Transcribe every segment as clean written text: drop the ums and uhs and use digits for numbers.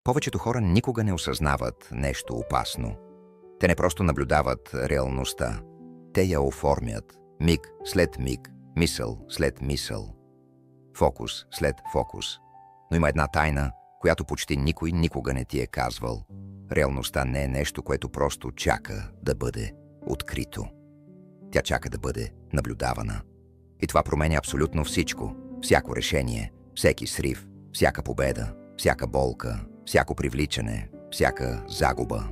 Повечето хора никога не осъзнават нещо опасно. Те не просто наблюдават реалността. Те я оформят миг след миг, мисъл след мисъл, фокус след фокус. Но има една тайна, която почти никой никога не ти е казвал. Реалността не е нещо, което просто чака да бъде открито. Тя чака да бъде наблюдавана. И това променя абсолютно всичко. Всяко решение, всеки срив, всяка победа, всяка болка, всяко привличане, всяка загуба.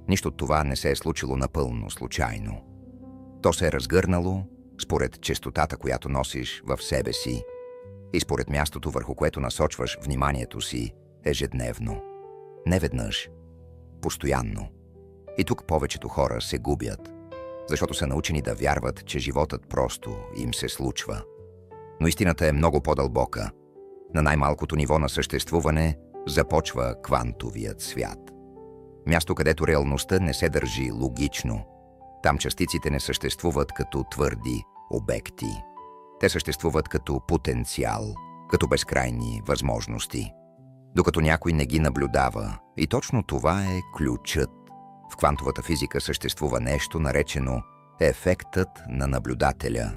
Нищо от това не се е случило напълно случайно. То се е разгърнало според честотата, която носиш в себе си и според мястото, върху което насочваш вниманието си ежедневно. Не веднъж, постоянно. И тук повечето хора се губят, защото са научени да вярват, че животът просто им се случва. Но истината е много по-дълбока. На най-малкото ниво на съществуване започва квантовият свят. Място, където реалността не се държи логично. Там частиците не съществуват като твърди обекти. Те съществуват като потенциал, като безкрайни възможности. Докато някой не ги наблюдава. И точно това е ключът. В квантовата физика съществува нещо, наречено ефектът на наблюдателя.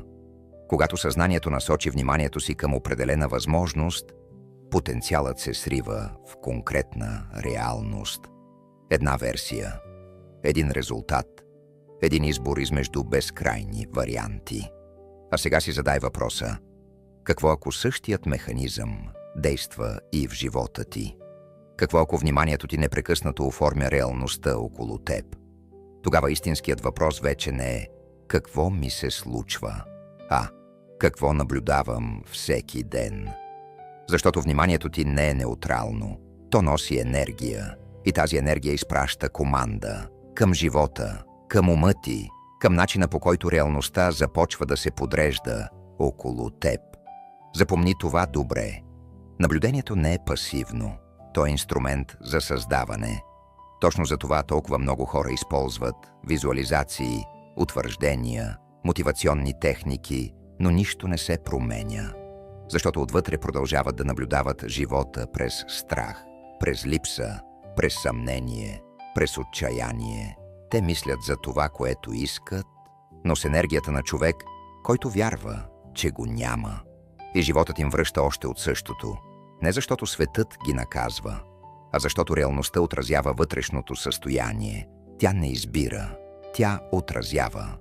Когато съзнанието насочи вниманието си към определена възможност, потенциалът се срива в конкретна реалност. Една версия, един резултат, един избор измежду безкрайни варианти. А сега си задай въпроса: какво ако същият механизъм действа и в живота ти? Какво ако вниманието ти непрекъснато оформя реалността около теб? Тогава истинският въпрос вече не е какво ми се случва, а какво наблюдавам всеки ден. Защото вниманието ти не е неутрално. То носи енергия. И тази енергия изпраща команда към живота, към ума ти, към начина, по който реалността започва да се подрежда около теб. Запомни това добре. Наблюдението не е пасивно. То е инструмент за създаване. Точно за това толкова много хора използват визуализации, утвърждения, мотивационни техники, но нищо не се променя. Защото отвътре продължават да наблюдават живота през страх, през липса, през съмнение, през отчаяние. Те мислят за това, което искат, но с енергията на човек, който вярва, че го няма. И животът им връща още от същото. Не защото светът ги наказва, а защото реалността отразява вътрешното състояние. Тя не избира, тя отразява.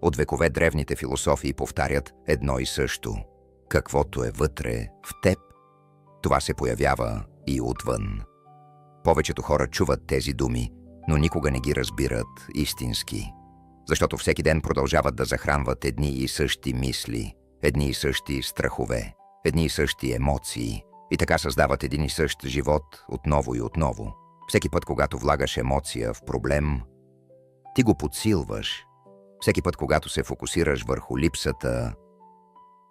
От векове древните философии повтарят едно и също. Каквото е вътре в теб, това се появява и отвън. Повечето хора чуват тези думи, но никога не ги разбират истински. Защото всеки ден продължават да захранват едни и същи мисли, едни и същи страхове, едни и същи емоции и така създават един и същ живот отново и отново. Всеки път, когато влагаш емоция в проблем, ти го подсилваш. Всеки път, когато се фокусираш върху липсата,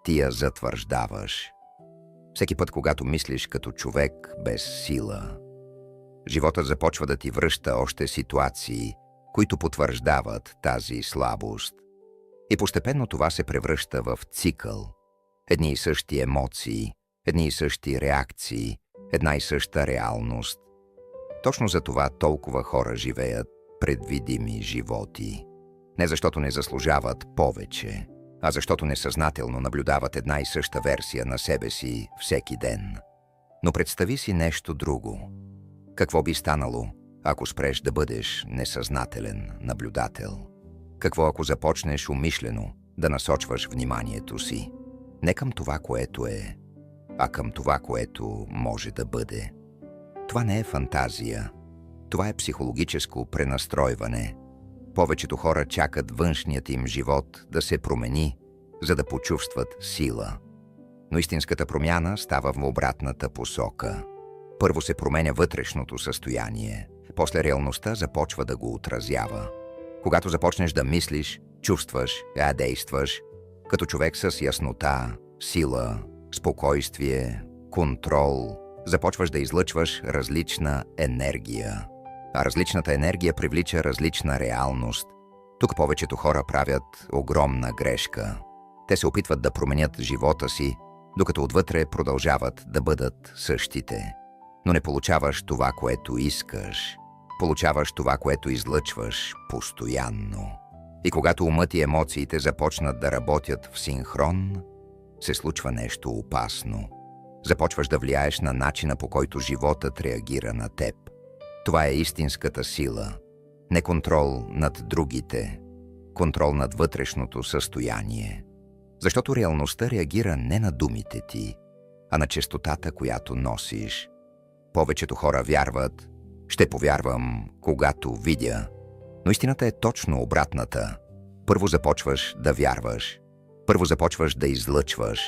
ти я затвърждаваш. Всеки път, когато мислиш като човек без сила, животът започва да ти връща още ситуации, които потвърждават тази слабост. И постепенно това се превръща в цикъл. Едни и същи емоции, едни и същи реакции, една и съща реалност. Точно за това толкова хора живеят предвидими животи. Не защото не заслужават повече, а защото несъзнателно наблюдават една и съща версия на себе си всеки ден. Но представи си нещо друго. Какво би станало, ако спреш да бъдеш несъзнателен наблюдател? Какво ако започнеш умишлено да насочваш вниманието си не към това, което е, а към това, което може да бъде? Това не е фантазия. Това е психологическо пренастройване. Повечето хора чакат външният им живот да се промени, за да почувстват сила. Но истинската промяна става в обратната посока. Първо се променя вътрешното състояние, после реалността започва да го отразява. Когато започнеш да мислиш, чувстваш, действаш, като човек с яснота, сила, спокойствие, контрол, започваш да излъчваш различна енергия. А различната енергия привлича различна реалност. Тук повечето хора правят огромна грешка. Те се опитват да променят живота си, докато отвътре продължават да бъдат същите. но не получаваш това, което искаш. Получаваш това, което излъчваш постоянно. И когато умът и емоциите започнат да работят в синхрон, се случва нещо опасно. Започваш да влияеш на начина, по който животът реагира на теб. Това е истинската сила. Не контрол над другите, контрол над вътрешното състояние. Защото реалността реагира не на думите ти, а на честотата, която носиш. Повечето хора вярват: ще повярвам, когато видя. Но истината е точно обратната. Първо започваш да вярваш. Първо започваш да излъчваш.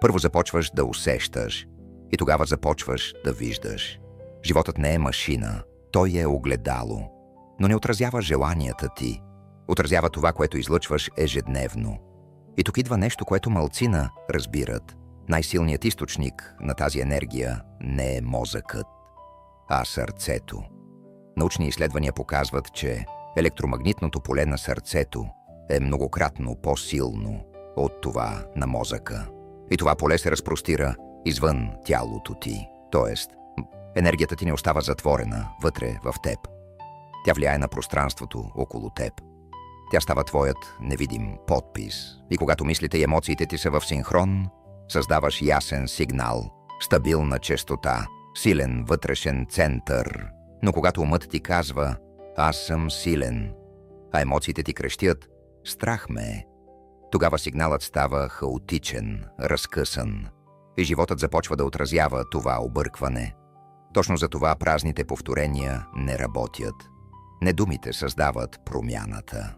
Първо започваш да усещаш. И тогава започваш да виждаш. Животът не е машина. Той е огледало. Но не отразява желанията ти. Отразява това, което излъчваш ежедневно. И тук идва нещо, което малцина разбират. Най-силният източник на тази енергия не е мозъкът, а сърцето. Научни изследвания показват, че електромагнитното поле на сърцето е многократно по-силно от това на мозъка. И това поле се разпростира извън тялото ти. Тоест, енергията ти не остава затворена вътре в теб. Тя влияе на пространството около теб. Тя става твоят невидим подпис. И когато мислите и емоциите ти са в синхрон, създаваш ясен сигнал, стабилна честота, силен вътрешен център. Но когато умът ти казва: аз съм силен, а емоциите ти крещят: страх ме е, тогава сигналът става хаотичен, разкъсан. И животът започва да отразява това объркване. Точно за това празните повторения не работят. Не думите създават промяната,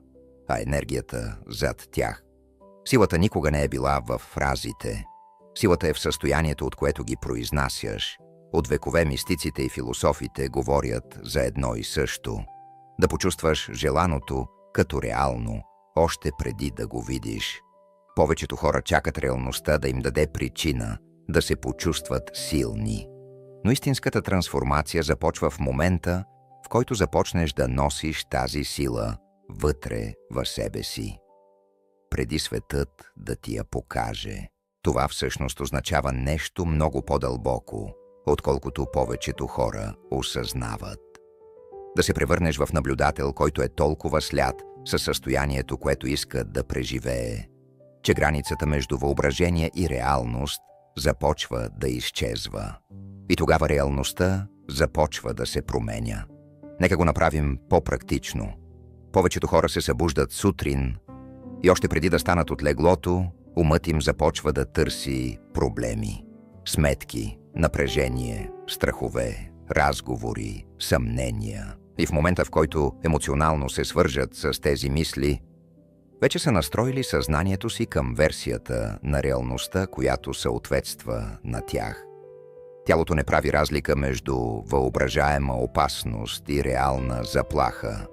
а енергията зад тях. Силата никога не е била в фразите. Силата е в състоянието, от което ги произнасяш. От векове мистиците и философите говорят за едно и също. Да почувстваш желаното като реално, още преди да го видиш. Повечето хора чакат реалността да им даде причина да се почувстват силни. Но истинската трансформация започва в момента, в който започнеш да носиш тази сила вътре в себе си. Преди светът да ти я покаже. Това всъщност означава нещо много по-дълбоко, отколкото повечето хора осъзнават. Да се превърнеш в наблюдател, който е толкова слят със състоянието, което иска да преживее, че границата между въображение и реалност започва да изчезва. И тогава реалността започва да се променя. Нека го направим по-практично. Повечето хора се събуждат сутрин и още преди да станат от леглото, умът им започва да търси проблеми, сметки, напрежение, страхове, разговори, съмнения. И в момента, в който емоционално се свържат с тези мисли, вече са настроили съзнанието си към версията на реалността, която съответства на тях. Тялото не прави разлика между въображаема опасност и реална заплаха.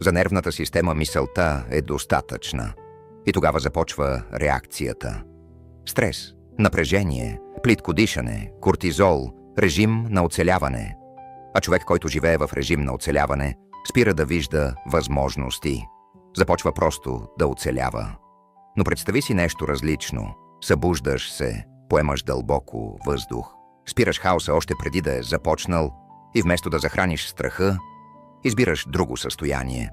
За нервната система мисълта е достатъчна. И тогава започва реакцията. Стрес, напрежение, плитко дишане, кортизол, режим на оцеляване. А човек, който живее в режим на оцеляване, спира да вижда възможности. Започва просто да оцелява. Но представи си нещо различно. Събуждаш се, поемаш дълбоко въздух. Спираш хаоса още преди да е започнал и вместо да захраниш страха, избираш друго състояние.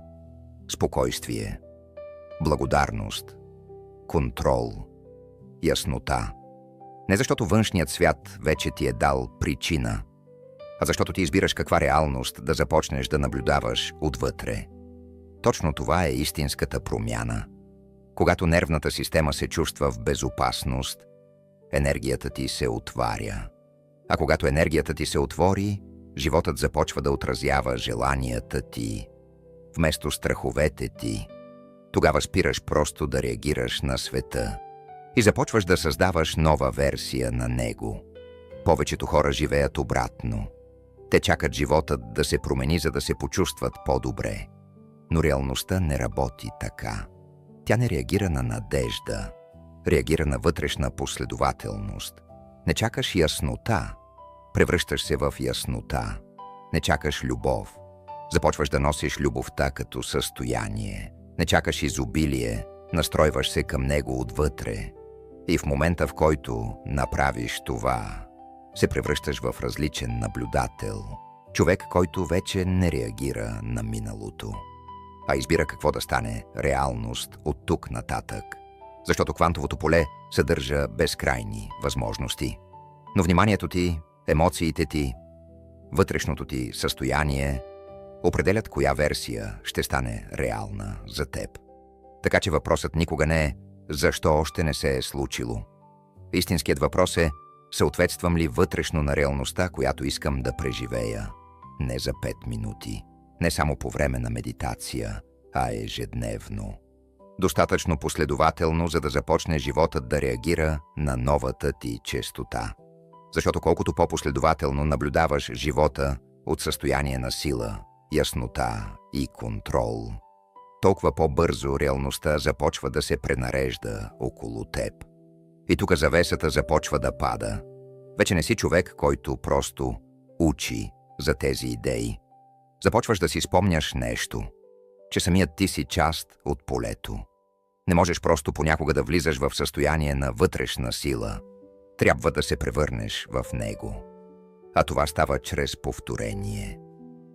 Спокойствие, благодарност, контрол, яснота. Не защото външният свят вече ти е дал причина, а защото ти избираш каква реалност да започнеш да наблюдаваш отвътре. Точно това е истинската промяна. Когато нервната система се чувства в безопасност, енергията ти се отваря. А когато енергията ти се отвори, животът започва да отразява желанията ти, вместо страховете ти. Тогава спираш просто да реагираш на света и започваш да създаваш нова версия на него. Повечето хора живеят обратно. Те чакат животът да се промени, за да се почувстват по-добре. Но реалността не работи така. Тя не реагира на надежда, реагира на вътрешна последователност. Не чакаш яснота, превръщаш се в яснота. Не чакаш любов, започваш да носиш любовта като състояние. Не чакаш изобилие, настройваш се към него отвътре. И в момента, в който направиш това, се превръщаш в различен наблюдател, човек, който вече не реагира на миналото, а избира какво да стане реалност от тук нататък, защото квантовото поле съдържа безкрайни възможности. Но вниманието ти, емоциите ти, вътрешното ти състояние определят коя версия ще стане реална за теб. Така че въпросът никога не е защо още не се е случило. Истинският въпрос е съответствам ли вътрешно на реалността, която искам да преживея. Не за 5 минути, не само по време на медитация, а ежедневно. Достатъчно последователно, за да започне животът да реагира на новата ти честота. Защото колкото по-последователно наблюдаваш живота от състояние на сила, яснота и контрол, толкова по-бързо реалността започва да се пренарежда около теб. И тук завесата започва да пада. Вече не си човек, който просто учи за тези идеи. Започваш да си спомняш нещо, че самият ти си част от полето. Не можеш просто понякога да влизаш в състояние на вътрешна сила. Трябва да се превърнеш в него. А това става чрез повторение.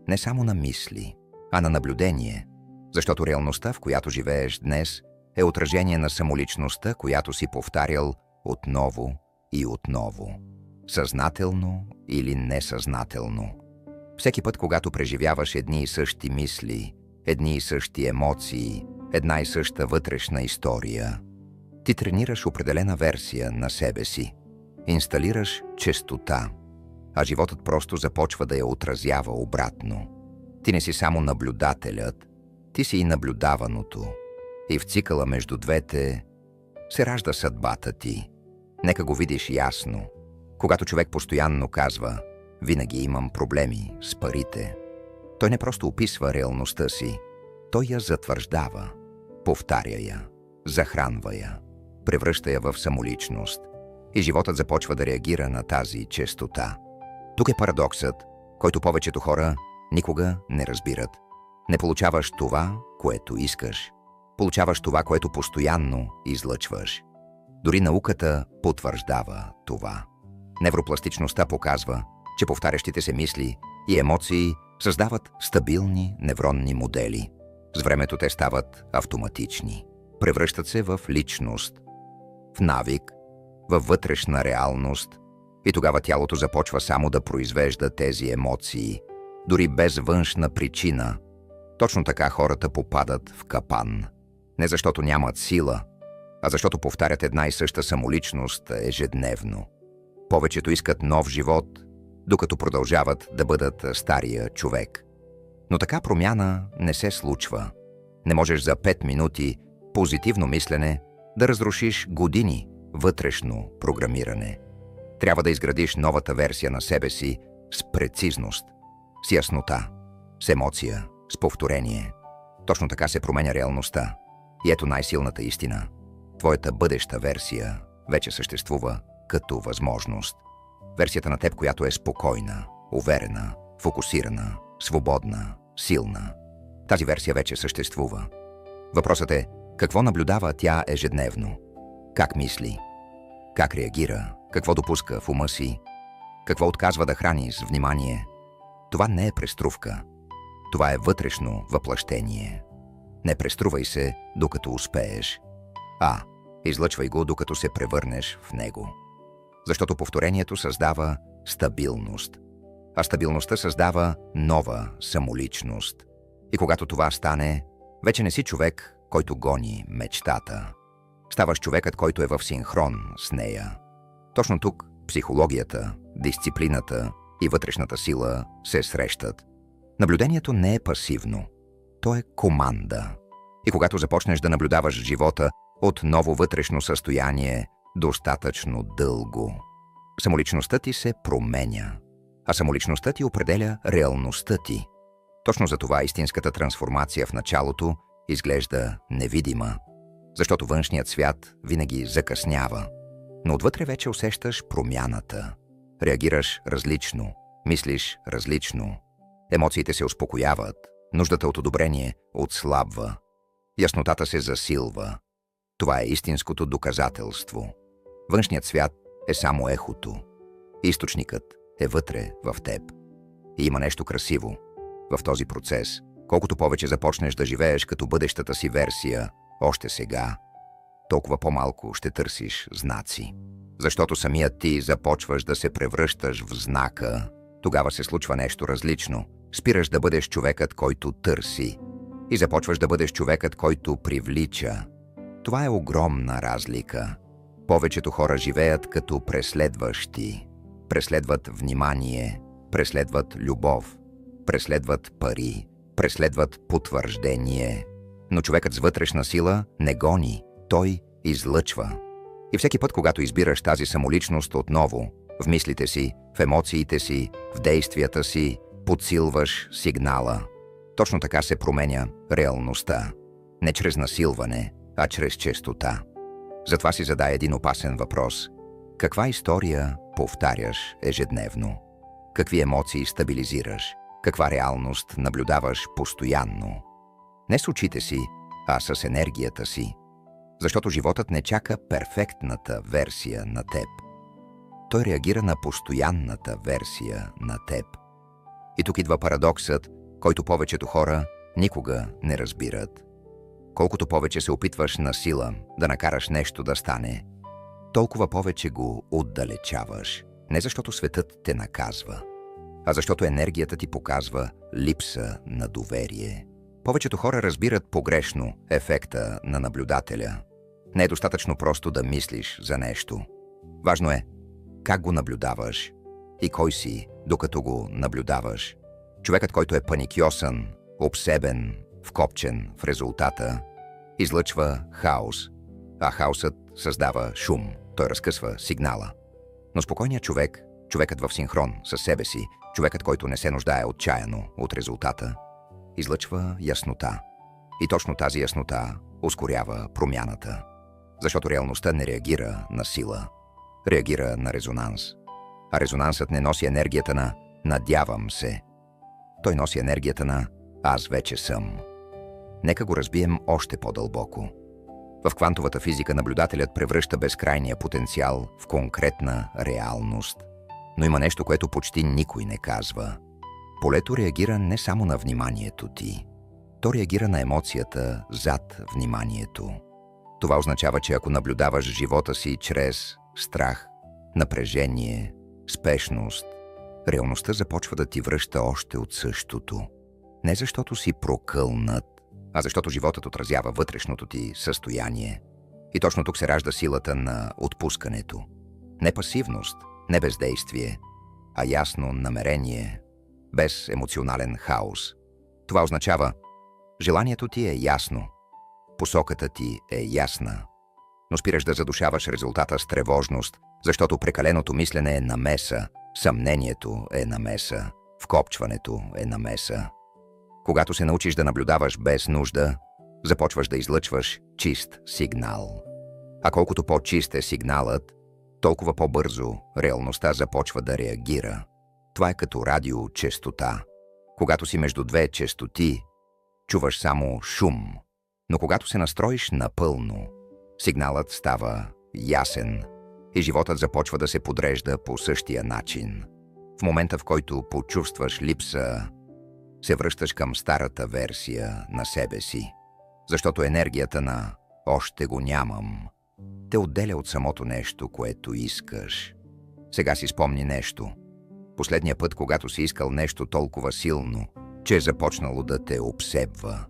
Не само на мисли, а на наблюдение. Защото реалността, в която живееш днес, е отражение на самоличността, която си повтарял отново и отново. Съзнателно или несъзнателно. Всеки път, когато преживяваш едни и същи мисли, едни и същи емоции, една и съща вътрешна история, ти тренираш определена версия на себе си. Инсталираш честота, а животът просто започва да я отразява обратно. Ти не си само наблюдателят, ти си и наблюдаваното. И в цикъла между двете се ражда съдбата ти. Нека го видиш ясно. Когато човек постоянно казва «Винаги имам проблеми с парите», той не просто описва реалността си, той я затвърждава, повтаря я, захранва я, превръща я в самоличност. И животът започва да реагира на тази честота. Тук е парадоксът, който повечето хора никога не разбират. Не получаваш това, което искаш. Получаваш това, което постоянно излъчваш. Дори науката потвърждава това. Невропластичността показва, че повтарящите се мисли и емоции създават стабилни невронни модели. С времето те стават автоматични. Превръщат се в личност, в навик, във вътрешна реалност и тогава тялото започва само да произвежда тези емоции, дори без външна причина. Точно така хората попадат в капан. Не защото нямат сила, а защото повтарят една и съща самоличност ежедневно. Повечето искат нов живот, докато продължават да бъдат стария човек. Но така промяна не се случва. Не можеш за 5 минути позитивно мислене да разрушиш години вътрешно програмиране. Трябва да изградиш новата версия на себе си с прецизност, с яснота, с емоция, с повторение. Точно така се променя реалността. И ето най-силната истина. Твоята бъдеща версия вече съществува като възможност. Версията на теб, която е спокойна, уверена, фокусирана, свободна, силна. Тази версия вече съществува. Въпросът е, какво наблюдава тя ежедневно? Как мисли? Как реагира? Какво допуска в ума си? Какво отказва да храни с внимание? Това не е преструвка. Това е вътрешно въплъщение. Не преструвай се, докато успееш. Излъчвай го, докато се превърнеш в него. Защото повторението създава стабилност. А стабилността създава нова самоличност. И когато това стане, вече не си човек, който гони мечтата. Ставаш човекът, който е в синхрон с нея. Точно тук психологията, дисциплината и вътрешната сила се срещат. Наблюдението не е пасивно. То е команда. И когато започнеш да наблюдаваш живота от ново вътрешно състояние достатъчно дълго, самоличността ти се променя. А самоличността ти определя реалността ти. Точно за това истинската трансформация в началото изглежда невидима. Защото външният свят винаги закъснява. Но отвътре вече усещаш промяната. Реагираш различно, мислиш различно. Емоциите се успокояват, нуждата от одобрение отслабва. Яснотата се засилва. Това е истинското доказателство. Външният свят е само ехото. Източникът е вътре в теб. И има нещо красиво в този процес. Колкото повече започнеш да живееш като бъдещата си версия още сега, толкова по-малко ще търсиш знаци. Защото самият ти започваш да се превръщаш в знака. Тогава се случва нещо различно. Спираш да бъдеш човекът, който търси, и започваш да бъдеш човекът, който привлича. Това е огромна разлика. Повечето хора живеят като преследващи. Преследват внимание, преследват любов, преследват пари, преследват потвърждение. Но човекът с вътрешна сила не гони, той излъчва. И всеки път, когато избираш тази самоличност отново, в мислите си, в емоциите си, в действията си, подсилваш сигнала. Точно така се променя реалността. Не чрез насилване, а чрез честота. Затова си задай един опасен въпрос. Каква история повтаряш ежедневно? Какви емоции стабилизираш? Каква реалност наблюдаваш постоянно? Не с очите си, а с енергията си. Защото животът не чака перфектната версия на теб. Той реагира на постоянната версия на теб. И тук идва парадоксът, който повечето хора никога не разбират. Колкото повече се опитваш на сила да накараш нещо да стане, толкова повече го отдалечаваш. Не защото светът те наказва, а защото енергията ти показва липса на доверие. Повечето хора разбират погрешно ефекта на наблюдателя. Не е достатъчно просто да мислиш за нещо. Важно е как го наблюдаваш и кой си, докато го наблюдаваш. Човекът, който е паникьосан, обсебен, вкопчен в резултата, излъчва хаос, а хаосът създава шум. Той разкъсва сигнала. Но спокойният човек, човекът в синхрон със себе си, човекът, който не се нуждае отчаяно от резултата, излъчва яснота. И точно тази яснота ускорява промяната. Защото реалността не реагира на сила, реагира на резонанс. А резонансът не носи енергията на «надявам се». Той носи енергията на «аз вече съм». Нека го разбием още по-дълбоко. В квантовата физика наблюдателят превръща безкрайния потенциал в конкретна реалност. Но има нещо, което почти никой не казва. Полето реагира не само на вниманието ти. То реагира на емоцията зад вниманието. Това означава, че ако наблюдаваш живота си чрез страх, напрежение, спешност, реалността започва да ти връща още от същото. Не защото си прокълнат, а защото животът отразява вътрешното ти състояние. И точно тук се ражда силата на отпускането. Не пасивност, не бездействие, а ясно намерение, без емоционален хаос. Това означава, желанието ти е ясно, посоката ти е ясна, но спираш да задушаваш резултата с тревожност, защото прекаленото мислене е намеса, съмнението е намеса, вкопчването е намеса. Когато се научиш да наблюдаваш без нужда, започваш да излъчваш чист сигнал. А колкото по-чист е сигналът, толкова по-бързо реалността започва да реагира. Това е като радиочестота. Когато си между две честоти, чуваш само шум. Но когато се настроиш напълно, сигналът става ясен и животът започва да се подрежда по същия начин. В момента, в който почувстваш липса, се връщаш към старата версия на себе си. Защото енергията на «още го нямам» те отделя от самото нещо, което искаш. Сега си спомни нещо. Последния път, когато си искал нещо толкова силно, че е започнало да те обсебва.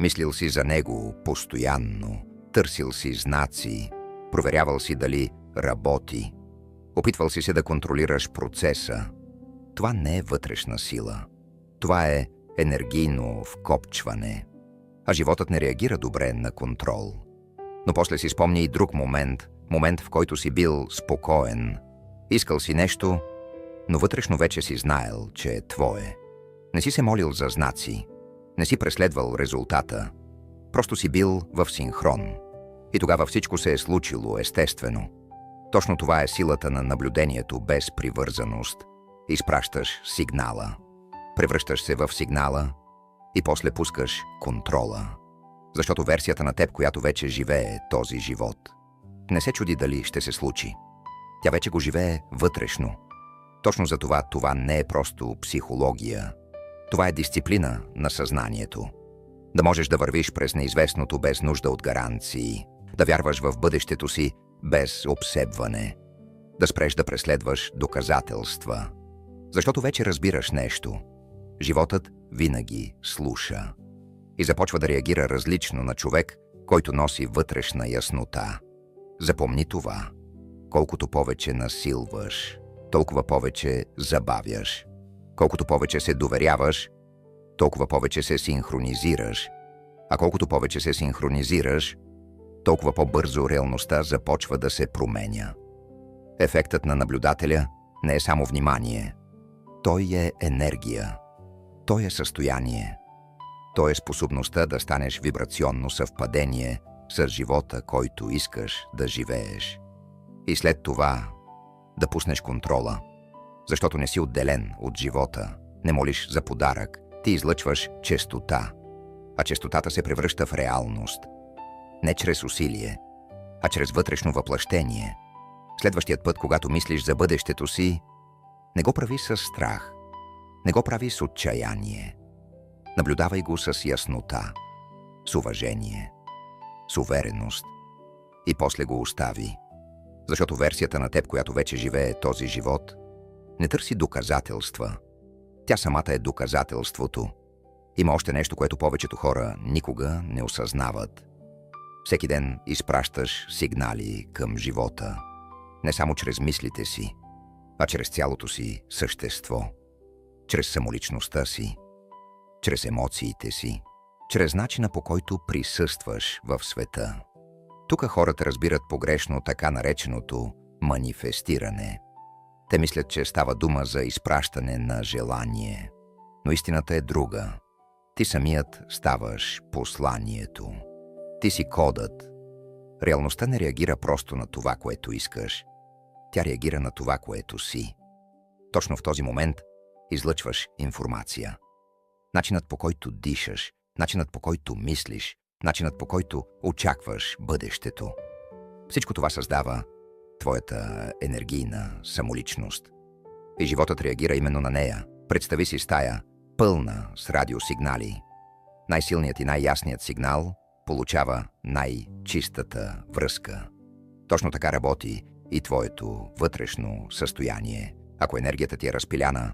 Мислил си за него постоянно, търсил си знаци, проверявал си дали работи. Опитвал си се да контролираш процеса. Това не е вътрешна сила. Това е енергийно вкопчване. А животът не реагира добре на контрол. Но после си спомни и друг момент, в който си бил спокоен. Искал си нещо, но вътрешно вече си знаел, че е твое. Не си се молил за знаци, не си преследвал резултата. Просто си бил в синхрон. И тогава всичко се е случило естествено. Точно това е силата на наблюдението без привързаност. Изпращаш сигнала. Превръщаш се в сигнала и после пускаш контрола. Защото версията на теб, която вече живее този живот, не се чуди дали ще се случи. Тя вече го живее вътрешно. Точно за това не е просто психология. Това е дисциплина на съзнанието. Да можеш да вървиш през неизвестното без нужда от гаранции, да вярваш в бъдещето си без обсебване, да спреш да преследваш доказателства. Защото вече разбираш нещо. Животът винаги слуша и започва да реагира различно на човек, който носи вътрешна яснота. Запомни това. Колкото повече насилваш, толкова повече забавяш. Колкото повече се доверяваш, толкова повече се синхронизираш. А колкото повече се синхронизираш, толкова по-бързо реалността започва да се променя. Ефектът на наблюдателя не е само внимание. Той е енергия. Той е състояние. Той е способността да станеш вибрационно съвпадение с живота, който искаш да живееш. И след това да пуснеш контрола, защото не си отделен от живота, не молиш за подарък, ти излъчваш честота, а честотата се превръща в реалност. Не чрез усилие, а чрез вътрешно въплъщение. Следващият път, когато мислиш за бъдещето си, не го прави с страх, не го прави с отчаяние. Наблюдавай го с яснота, с уважение, с увереност и после го остави. Защото версията на теб, която вече живее този живот, не търси доказателства. Тя самата е доказателството. Има още нещо, което повечето хора никога не осъзнават. Всеки ден изпращаш сигнали към живота. Не само чрез мислите си, а чрез цялото си същество. Чрез самоличността си, чрез емоциите си, чрез начина, по който присъстваш в света. Тук хората разбират погрешно така нареченото манифестиране. Те мислят, че става дума за изпращане на желание. Но истината е друга. Ти самият ставаш посланието. Ти си кодът. Реалността не реагира просто на това, което искаш. Тя реагира на това, което си. Точно в този момент излъчваш информация. Начинът, по който дишаш, начинът, по който мислиш, начинът, по който очакваш бъдещето. Всичко това създава твоята енергийна самоличност. И животът реагира именно на нея. Представи си стая, пълна с радиосигнали. Най-силният и най-ясният сигнал получава най-чистата връзка. Точно така работи и твоето вътрешно състояние. Ако енергията ти е разпиляна,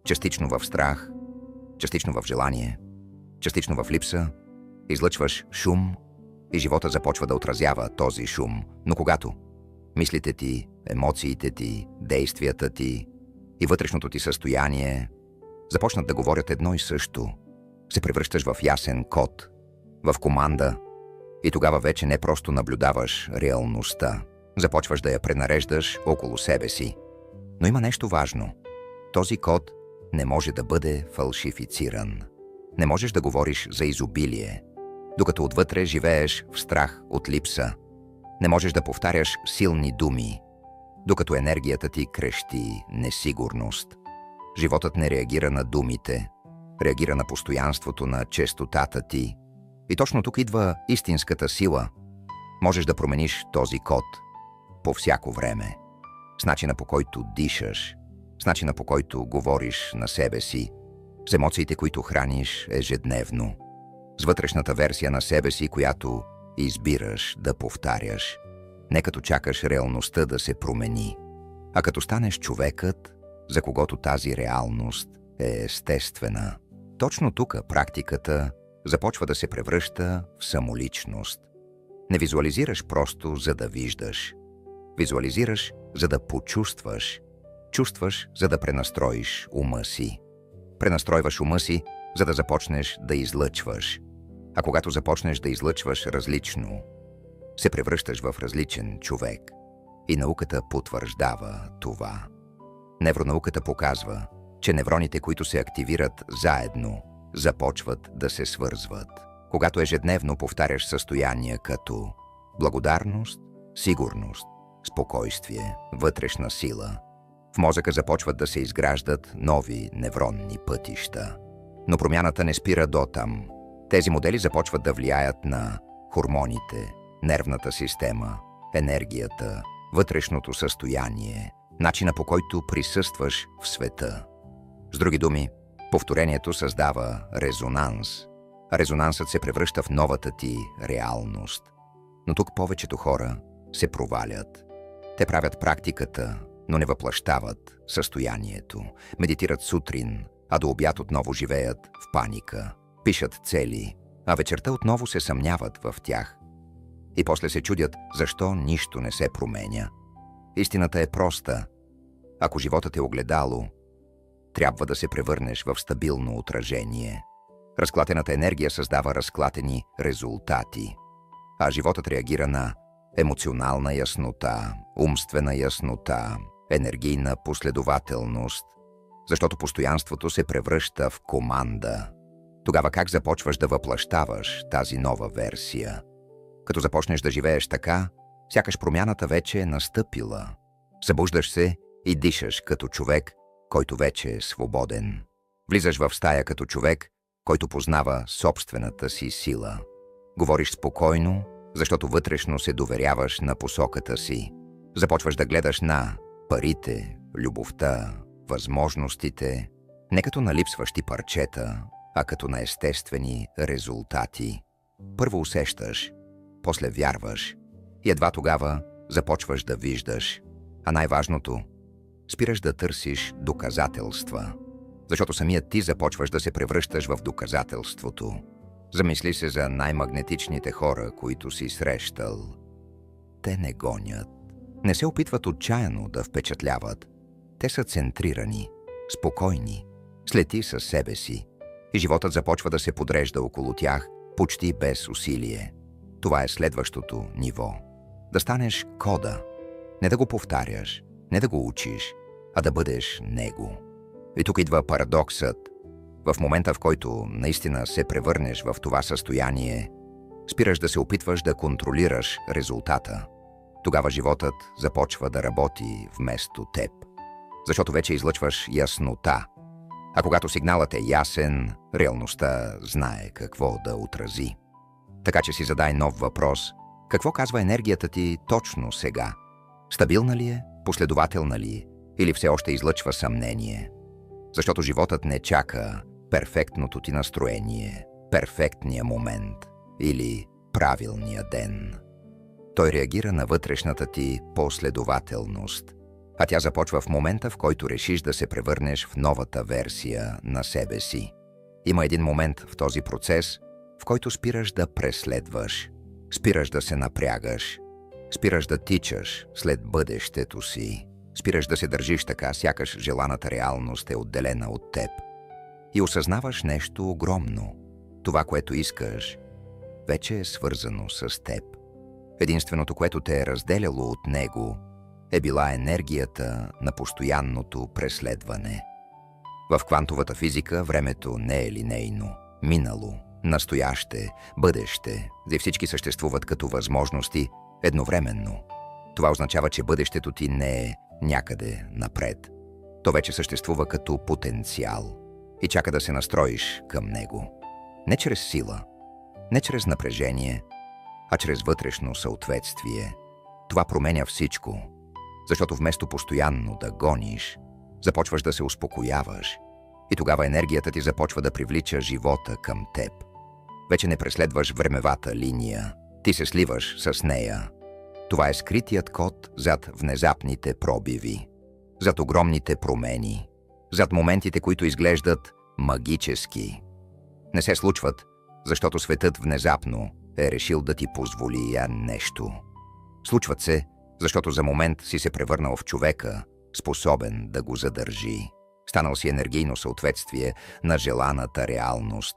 частично в страх, частично в желание, частично в липса, излъчваш шум и живота започва да отразява този шум. Но когато мислите ти, емоциите ти, действията ти и вътрешното ти състояние започнат да говорят едно и също, се превръщаш в ясен код, в команда и тогава вече не просто наблюдаваш реалността, започваш да я пренареждаш около себе си. Но има нещо важно. Този код не може да бъде фалшифициран. Не можеш да говориш за изобилие, докато отвътре живееш в страх от липса. Не можеш да повтаряш силни думи, докато енергията ти крещи несигурност. Животът не реагира на думите, реагира на постоянството на честотата ти. И точно тук идва истинската сила. Можеш да промениш този код по всяко време, с начина, по който дишаш, с начина, по който говориш на себе си, с емоциите, които храниш ежедневно, с вътрешната версия на себе си, която избираш да повтаряш. Не като чакаш реалността да се промени, а като станеш човекът, за когото тази реалност е естествена. Точно тук практиката започва да се превръща в самоличност. Не визуализираш просто за да виждаш. Визуализираш, за да почувстваш. Чувстваш, за да пренастроиш ума си. Пренастройваш ума си, за да започнеш да излъчваш. А когато започнеш да излъчваш различно, се превръщаш в различен човек. И науката потвърждава това. Невронауката показва, че невроните, които се активират заедно, започват да се свързват. Когато ежедневно повтаряш състояния като благодарност, сигурност, спокойствие, вътрешна сила, в мозъка започват да се изграждат нови невронни пътища. Но промяната не спира дотам. Тези модели започват да влияят на хормоните, нервната система, енергията, вътрешното състояние, начина по който присъстваш в света. С други думи, повторението създава резонанс, а резонансът се превръща в новата ти реалност. Но тук повечето хора се провалят. Те правят практиката, но не въплъщават състоянието. Медитират сутрин, а до обяд отново живеят в паника. Пишат цели, а вечерта отново се съмняват в тях. И после се чудят, защо нищо не се променя. Истината е проста. Ако животът е огледало, трябва да се превърнеш в стабилно отражение. Разклатената енергия създава разклатени резултати, а животът реагира на емоционална яснота, умствена яснота, енергийна последователност, защото постоянството се превръща в команда. Тогава как започваш да въплъщаваш тази нова версия? Като започнеш да живееш така, сякаш промяната вече е настъпила. Събуждаш се и дишаш като човек, който вече е свободен. Влизаш в стая като човек, който познава собствената си сила. Говориш спокойно, защото вътрешно се доверяваш на посоката си. Започваш да гледаш на парите, любовта, възможностите, не като на липсващи парчета, а като на естествени резултати. Първо усещаш, после вярваш и едва тогава започваш да виждаш. А най-важното, спираш да търсиш доказателства, защото самият ти започваш да се превръщаш в доказателството. Замисли се за най-магнетичните хора, които си срещал. Те не гонят. Не се опитват отчаяно да впечатляват. Те са центрирани, спокойни, слети със себе си. И животът започва да се подрежда около тях, почти без усилие. Това е следващото ниво. Да станеш кода. Не да го повтаряш, не да го учиш, а да бъдеш него. И тук идва парадоксът. В момента, в който наистина се превърнеш в това състояние, спираш да се опитваш да контролираш резултата. Тогава животът започва да работи вместо теб. Защото вече излъчваш яснота. А когато сигналът е ясен, реалността знае какво да отрази. Така че си задай нов въпрос. Какво казва енергията ти точно сега? Стабилна ли е? Последователна ли е? Или все още излъчва съмнение? Защото животът не чака перфектното ти настроение, перфектния момент или правилния ден. Той реагира на вътрешната ти последователност, а тя започва в момента, в който решиш да се превърнеш в новата версия на себе си. Има един момент в този процес, в който спираш да преследваш, спираш да се напрягаш, спираш да тичаш след бъдещето си, спираш да се държиш така, сякаш желаната реалност е отделена от теб. И осъзнаваш нещо огромно. Това, което искаш, вече е свързано с теб. Единственото, което те е разделяло от него, е била енергията на постоянното преследване. В квантовата физика времето не е линейно. Минало, настояще, бъдеще, и всички съществуват като възможности едновременно. Това означава, че бъдещето ти не е някъде напред. То вече съществува като потенциал и чака да се настроиш към него. Не чрез сила, не чрез напрежение, а чрез вътрешно съответствие. Това променя всичко, защото вместо постоянно да гониш, започваш да се успокояваш и тогава енергията ти започва да привлича живота към теб. Вече не преследваш времевата линия, ти се сливаш с нея. Това е скритият код зад внезапните пробиви, зад огромните промени, зад моментите, които изглеждат магически. Не се случват, защото светът внезапно е решил да ти позволи нещо. Случват се, защото за момент си се превърнал в човека, способен да го задържи. Станал си енергийно съответствие на желаната реалност.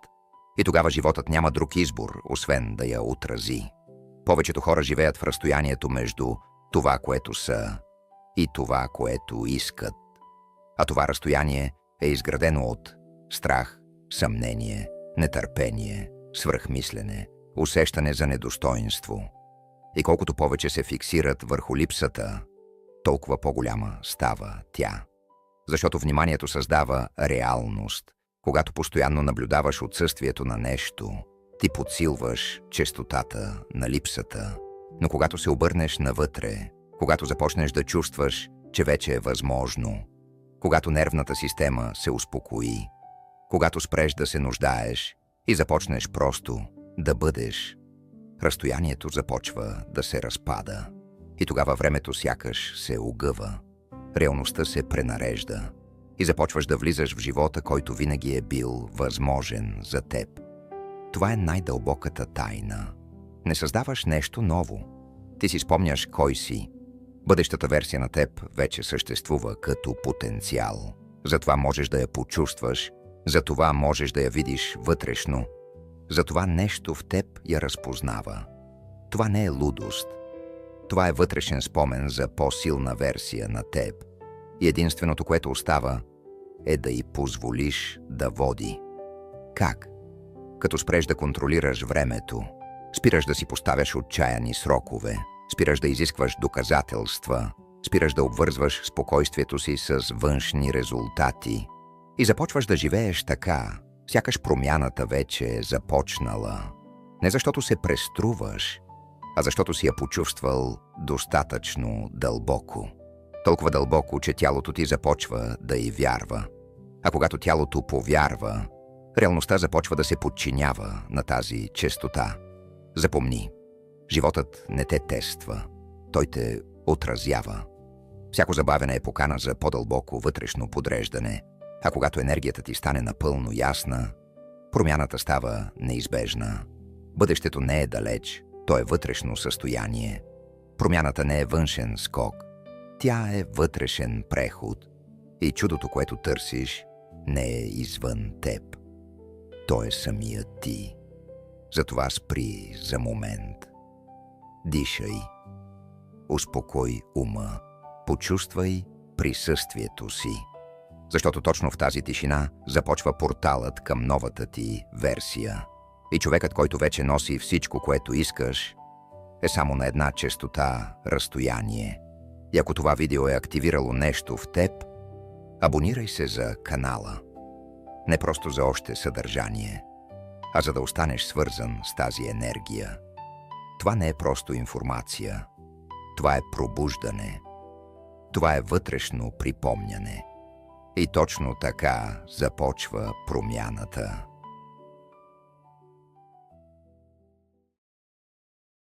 И тогава животът няма друг избор, освен да я отрази. Повечето хора живеят в разстоянието между това, което са, и това, което искат. А това разстояние е изградено от страх, съмнение, нетърпение, свръхмислене, усещане за недостойнство. И колкото повече се фиксират върху липсата, толкова по-голяма става тя. Защото вниманието създава реалност. Когато постоянно наблюдаваш отсъствието на нещо, ти подсилваш честотата на липсата. Но когато се обърнеш навътре, когато започнеш да чувстваш, че вече е възможно, когато нервната система се успокои, когато спреш да се нуждаеш и започнеш просто да бъдеш. Разстоянието започва да се разпада и тогава времето сякаш се огъва. Реалността се пренарежда и започваш да влизаш в живота, който винаги е бил възможен за теб. Това е най-дълбоката тайна. Не създаваш нещо ново. Ти си спомняш кой си. Бъдещата версия на теб вече съществува като потенциал. Затова можеш да я почувстваш, затова можеш да я видиш вътрешно. Затова нещо в теб я разпознава. Това не е лудост. Това е вътрешен спомен за по-силна версия на теб. И единственото, което остава, е да й позволиш да води. Как? Като спреш да контролираш времето, спираш да си поставяш отчаяни срокове, спираш да изискваш доказателства, спираш да обвързваш спокойствието си с външни резултати и започваш да живееш така, сякаш промяната вече е започнала. Не защото се преструваш, а защото си я почувствал достатъчно дълбоко. Толкова дълбоко, че тялото ти започва да й вярва. А когато тялото повярва, реалността започва да се подчинява на тази честота. Запомни, животът не те тества, той те отразява. Всяко забавяне е покана за по-дълбоко вътрешно подреждане, а когато енергията ти стане напълно ясна, промяната става неизбежна. Бъдещето не е далеч, то е вътрешно състояние. Промяната не е външен скок, тя е вътрешен преход и чудото, което търсиш, не е извън теб. То е самият ти. Затова спри за момент. Дишай. Успокой ума. Почувствай присъствието си. Защото точно в тази тишина започва порталът към новата ти версия. И човекът, който вече носи всичко, което искаш, е само на една честота разстояние. И ако това видео е активирало нещо в теб, абонирай се за канала. Не просто за още съдържание, а за да останеш свързан с тази енергия. Това не е просто информация. Това е пробуждане. Това е вътрешно припомняне. И точно така започва промяната.